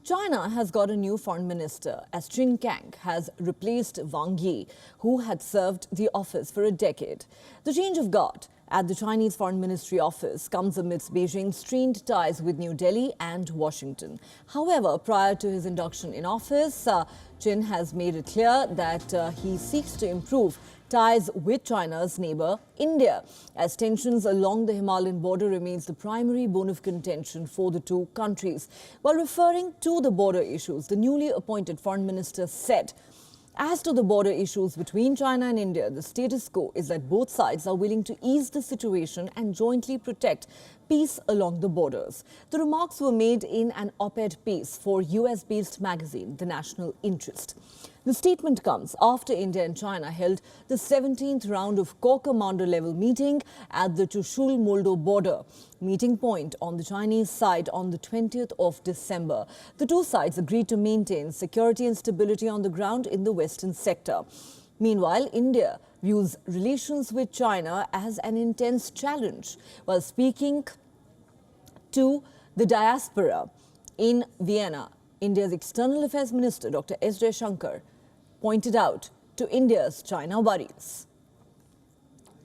China has got a new foreign minister as Qin Gang has replaced Wang Yi, who had served the office for a decade. The change of guard at the Chinese Foreign Ministry office comes amidst Beijing's strained ties with New Delhi and Washington. However, prior to his induction in office, Qin has made it clear that he seeks to improve ties with China's neighbor, India, as tensions along the Himalayan border remains the primary bone of contention for the two countries. While referring to the border issues, the newly appointed foreign minister said, as to the border issues between China and India, the status quo is that both sides are willing to ease the situation and jointly protect peace along the borders. The remarks were made in an op-ed piece for US-based magazine, The National Interest. The statement comes after India and China held the 17th round of Corps Commander level meeting at the Chushul-Moldo border, meeting point on the Chinese side on the 20th of December. The two sides agreed to maintain security and stability on the ground in the western sector. Meanwhile, India views relations with China as an intense challenge. While speaking to the diaspora in Vienna, India's External Affairs Minister Dr. S. Jaishankar pointed out to India's China worries.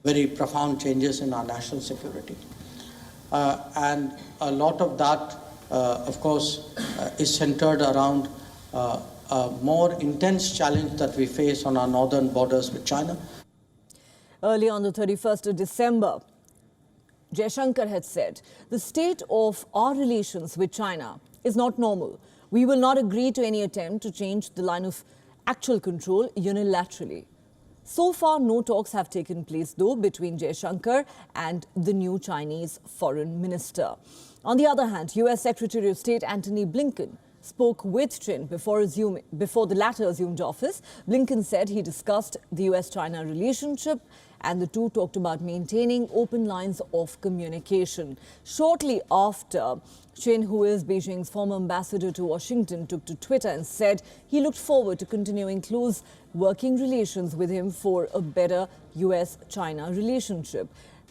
Very profound changes in our national security. And a lot of that, of course, is centered around a more intense challenge that we face on our northern borders with China. Early on the 31st of December, Jaishankar had said, the state of our relations with China is not normal. We will not agree to any attempt to change the line of actual control unilaterally. So far, no talks have taken place, though, between Jaishankar and the new Chinese foreign minister. On the other hand, US Secretary of State Antony Blinken spoke with Qin before the latter assumed office. Blinken said he discussed the US-China relationship and the two talked about maintaining open lines of communication. Shortly after, Qin, who is Beijing's former ambassador to Washington, took to Twitter and said he looked forward to continuing close working relations with him for a better US-China relationship.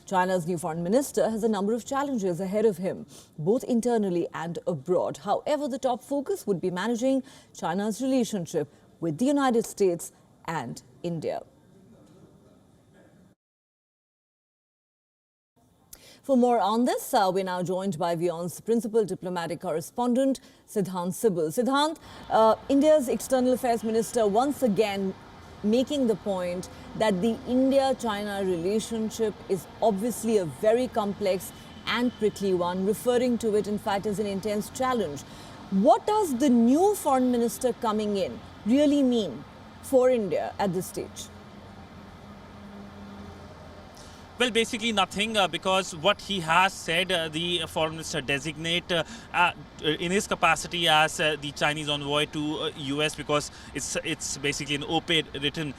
China's new foreign minister has a number of challenges ahead of him, both internally and abroad. However, the top focus would be managing China's relationship with the United States and India. For more on this, we're now joined by WION's principal diplomatic correspondent, Siddhant Sibal. Siddhant, India's External Affairs Minister once again making the point that the India-China relationship is obviously a very complex and prickly one, referring to it, in fact, as an intense challenge. What does the new foreign minister coming in really mean for India at this stage? Well, basically nothing, because what he has said, the foreign minister designate in his capacity as the Chinese envoy to US, because it's basically an op-ed written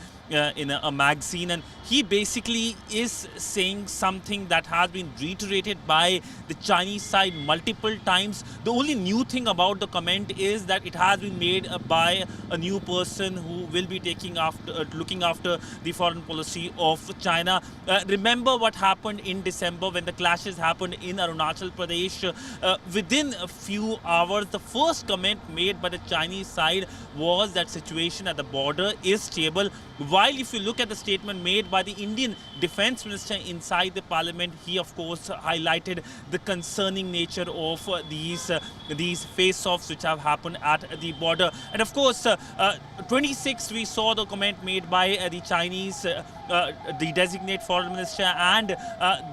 in a magazine, and he basically is saying something that has been reiterated by the Chinese side multiple times. The only new thing about the comment is that it has been made by a new person who will be looking after the foreign policy of China. Remember what happened in December when the clashes happened in Arunachal Pradesh. Within a few hours, the first comment made by the Chinese side was that situation at the border is stable. While if you look at the statement made by the Indian Defence Minister inside the Parliament, he of course highlighted the concerning nature of these face-offs which have happened at the border. And of course, 26 we saw the comment made by the Chinese, the designate foreign minister, and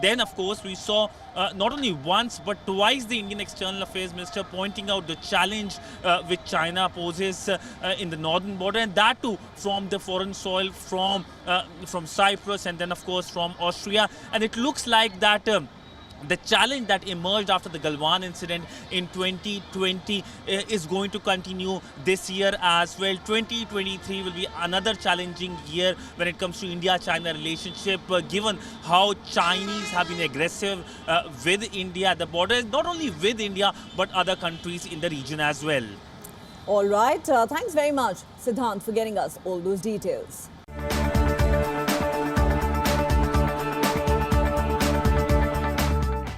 then of course we saw not only once but twice the Indian External Affairs Minister pointing out the challenge which China poses in the northern border, and that too from the foreign soil, from Cyprus, and then of course from Austria. And it looks like that the challenge that emerged after the Galwan incident in 2020 is going to continue this year as well. 2023 will be another challenging year when it comes to India-China relationship, given how Chinese have been aggressive with India at the border, not only with India but other countries in the region as well. All right. Thanks very much, Siddhant, for getting us all those details.